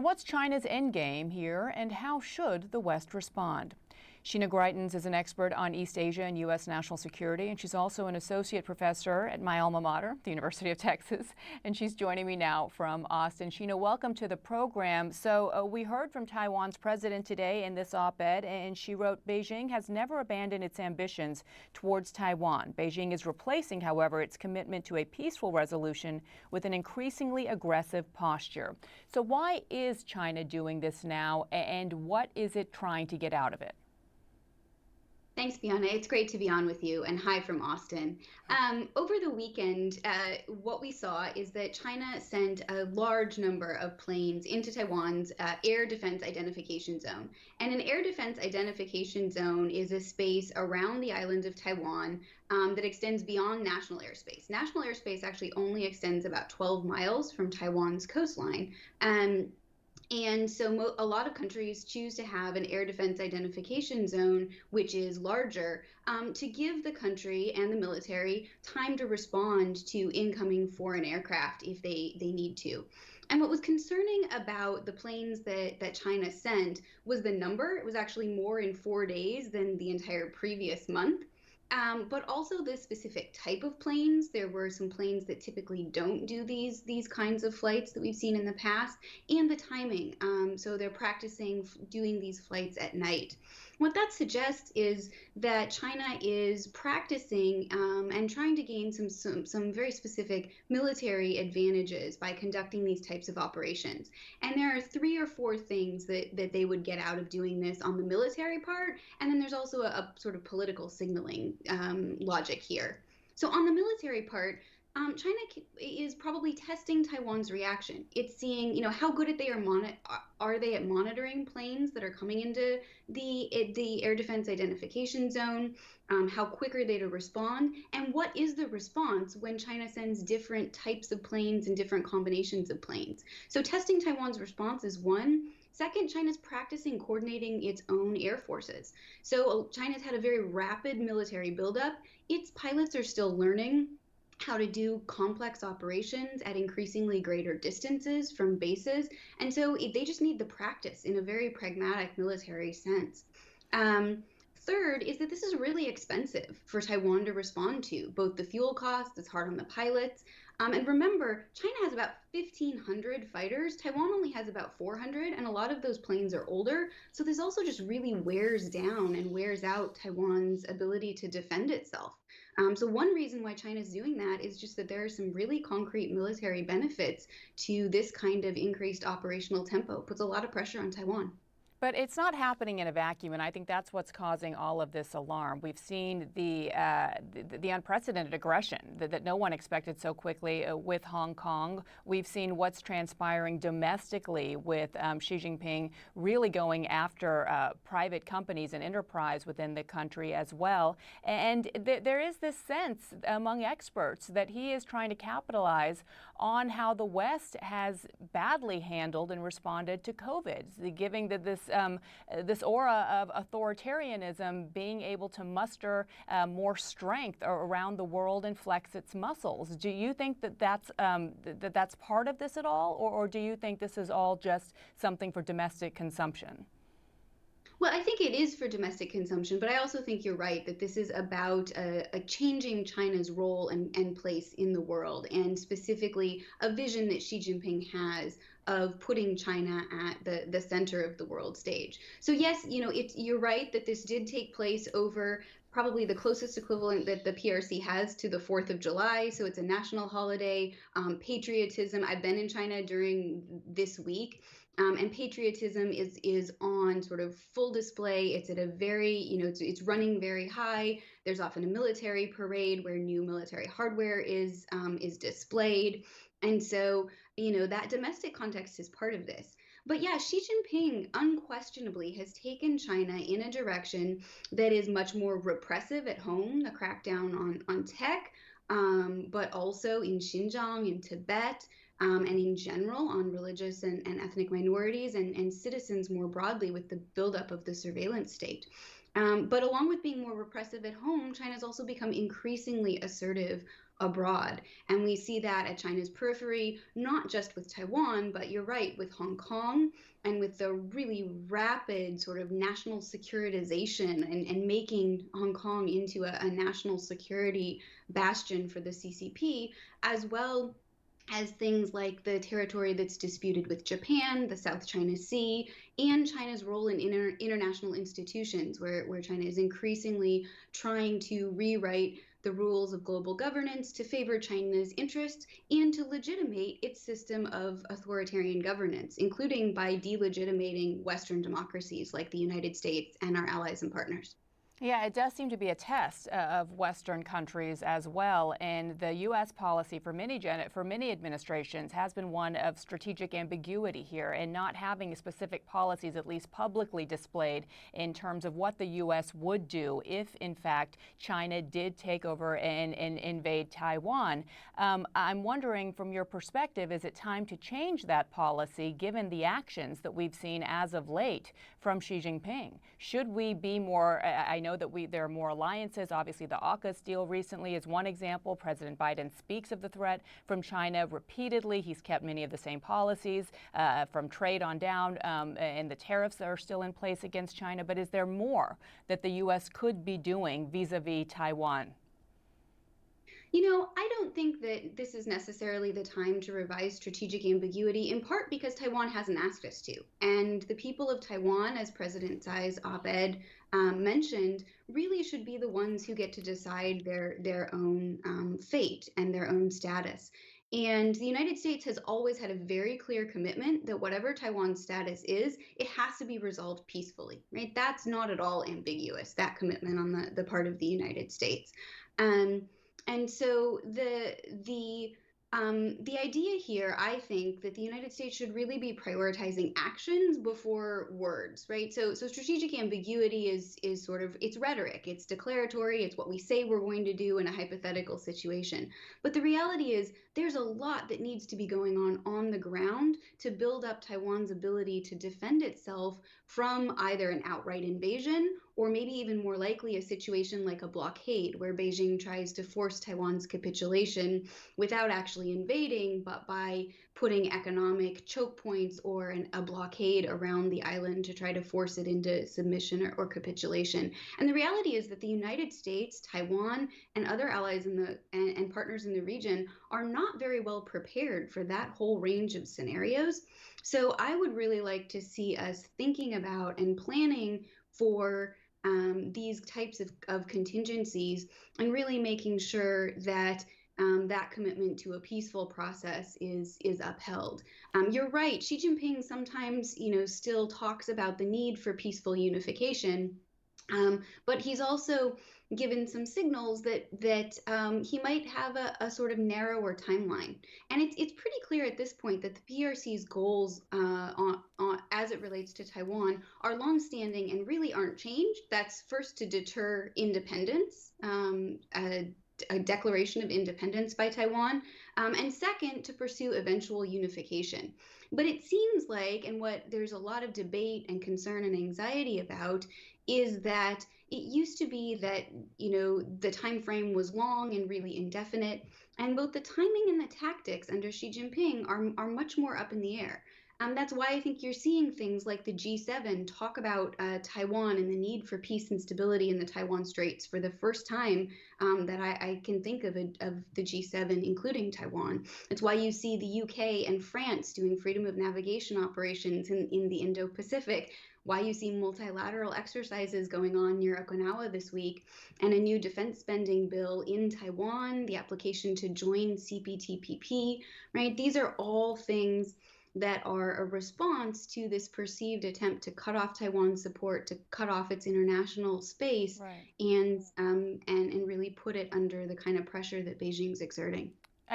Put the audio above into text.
what's China's endgame here, and how should the West respond? Sheena Greitens is an expert on East Asia and U.S. national security, and she's also an associate professor at my alma mater, the University of Texas, and she's joining me now from Austin. Sheena, welcome to the program. So we heard from Taiwan's president today in this op-ed, and she wrote, Beijing has never abandoned its ambitions towards Taiwan. Beijing is replacing, however, its commitment to a peaceful resolution with an increasingly aggressive posture. So why is China doing this now, and what is it trying to get out of it? Thanks, Fiona. It's great to be on with you, and hi from Austin. Over the weekend, what we saw is that China sent a large number of planes into Taiwan's air defense identification zone. And an air defense identification zone is a space around the island of Taiwan that extends beyond national airspace. National airspace actually only extends about 12 miles from Taiwan's coastline. And so a lot of countries choose to have an air defense identification zone, which is larger, to give the country and the military time to respond to incoming foreign aircraft if they need to. And what was concerning about the planes that China sent was the number. It was actually more in 4 days than the entire previous month. But also the specific type of planes. There were some planes that typically don't do these kinds of flights that we've seen in the past, and the timing. So they're practicing doing these flights at night. What that suggests is that China is practicing and trying to gain some very specific military advantages by conducting these types of operations. And there are 3 or 4 things that they would get out of doing this on the military part. And then there's also a sort of political signaling logic here. So on the military part, China is probably testing Taiwan's reaction. It's seeing, how good are they at monitoring planes that are coming into the air defense identification zone? How quick are they to respond? And what is the response when China sends different types of planes and different combinations of planes? So testing Taiwan's response is one. Second, China's practicing coordinating its own air forces. So China's had a very rapid military buildup. Its pilots are still learning how to do complex operations at increasingly greater distances from bases. And so they just need the practice in a very pragmatic military sense. Third is that this is really expensive for Taiwan to respond to, both the fuel costs, it's hard on the pilots. And remember, China has about 1,500 fighters. Taiwan only has about 400, and a lot of those planes are older. So this also just really wears down and wears out Taiwan's ability to defend itself. So one reason why China is doing that is just that there are some really concrete military benefits to this kind of increased operational tempo. It puts a lot of pressure on Taiwan. But it's not happening in a vacuum, and I think that's what's causing all of this alarm. We've seen the unprecedented aggression that no one expected so quickly with Hong Kong. We've seen what's transpiring domestically with Xi Jinping really going after private companies and enterprise within the country as well. And there is this sense among experts that he is trying to capitalize on how the West has badly handled and responded to COVID, giving this aura of authoritarianism, being able to muster more strength around the world and flex its muscles. Do you think that that's part of this at all, or do you think this is all just something for domestic consumption? Well, I think it is for domestic consumption, but I also think you're right that this is about a changing China's role and place in the world, and specifically a vision that Xi Jinping has of putting China at the center of the world stage. So yes, you're right that this did take place over probably the closest equivalent that the PRC has to the 4th of July. So it's a national holiday. Patriotism, I've been in China during this week. And patriotism is on sort of full display. It's at a very, it's running very high. There's often a military parade where new military hardware is displayed. And so, that domestic context is part of this. But yeah, Xi Jinping unquestionably has taken China in a direction that is much more repressive at home, the crackdown on tech, but also in Xinjiang, in Tibet, and in general on religious and ethnic minorities and citizens more broadly with the buildup of the surveillance state. But along with being more repressive at home, China's also become increasingly assertive abroad. And we see that at China's periphery, not just with Taiwan, but you're right, with Hong Kong and with the really rapid sort of national securitization and making Hong Kong into a national security bastion for the CCP, as well as things like the territory that's disputed with Japan, the South China Sea, and China's role in international institutions, where China is increasingly trying to rewrite the rules of global governance to favor China's interests and to legitimate its system of authoritarian governance, including by delegitimating Western democracies like the United States and our allies and partners. Yeah, it does seem to be a test of Western countries as well. And the U.S. policy for many administrations has been one of strategic ambiguity here and not having specific policies, at least publicly displayed, in terms of what the U.S. would do if, in fact, China did take over and invade Taiwan. I'm wondering, from your perspective, is it time to change that policy given the actions that we've seen as of late from Xi Jinping? Should we be more, I know that there are more alliances. Obviously, the AUKUS deal recently is one example. President Biden speaks of the threat from China repeatedly. He's kept many of the same policies from trade on down, and the tariffs are still in place against China. But is there more that the U.S. could be doing vis-a-vis Taiwan? I don't think that this is necessarily the time to revise strategic ambiguity, in part because Taiwan hasn't asked us to. And the people of Taiwan, as President Tsai's op-ed mentioned, really should be the ones who get to decide their own fate and their own status. And the United States has always had a very clear commitment that whatever Taiwan's status is, it has to be resolved peacefully, right? That's not at all ambiguous, that commitment on the part of the United States. Um, and so the idea here, I think, that the United States should really be prioritizing actions before words, right? So strategic ambiguity is sort of, it's rhetoric, it's declaratory, it's what we say we're going to do in a hypothetical situation. But the reality is there's a lot that needs to be going on the ground to build up Taiwan's ability to defend itself from either an outright invasion or maybe even more likely a situation like a blockade, where Beijing tries to force Taiwan's capitulation without actually invading, but by putting economic choke points or a blockade around the island to try to force it into submission or capitulation. And the reality is that the United States, Taiwan, and other allies and partners in the region are not very well prepared for that whole range of scenarios. So I would really like to see us thinking about and planning for these types of contingencies, and really making sure that that commitment to a peaceful process is upheld. You're right. Xi Jinping sometimes, still talks about the need for peaceful unification, but he's also given some signals that he might have a sort of narrower timeline. And it's pretty clear at this point that the PRC's goals as it relates to Taiwan are longstanding and really aren't changed. That's first to deter independence, a declaration of independence by Taiwan, and second, to pursue eventual unification. But it seems like, and what there's a lot of debate and concern and anxiety about, is that it used to be that the time frame was long and really indefinite, and both the timing and the tactics under Xi Jinping are much more up in the air. That's why I think you're seeing things like the G7 talk about Taiwan and the need for peace and stability in the Taiwan Straits for the first time that I can think of the G7, including Taiwan. It's why you see the UK and France doing freedom of navigation operations in the Indo-Pacific, why you see multilateral exercises going on near Okinawa this week, and a new defense spending bill in Taiwan, the application to join CPTPP, right? These are all things that are a response to this perceived attempt to cut off Taiwan's support, to cut off its international space, Right. and really put it under the kind of pressure that Beijing's exerting.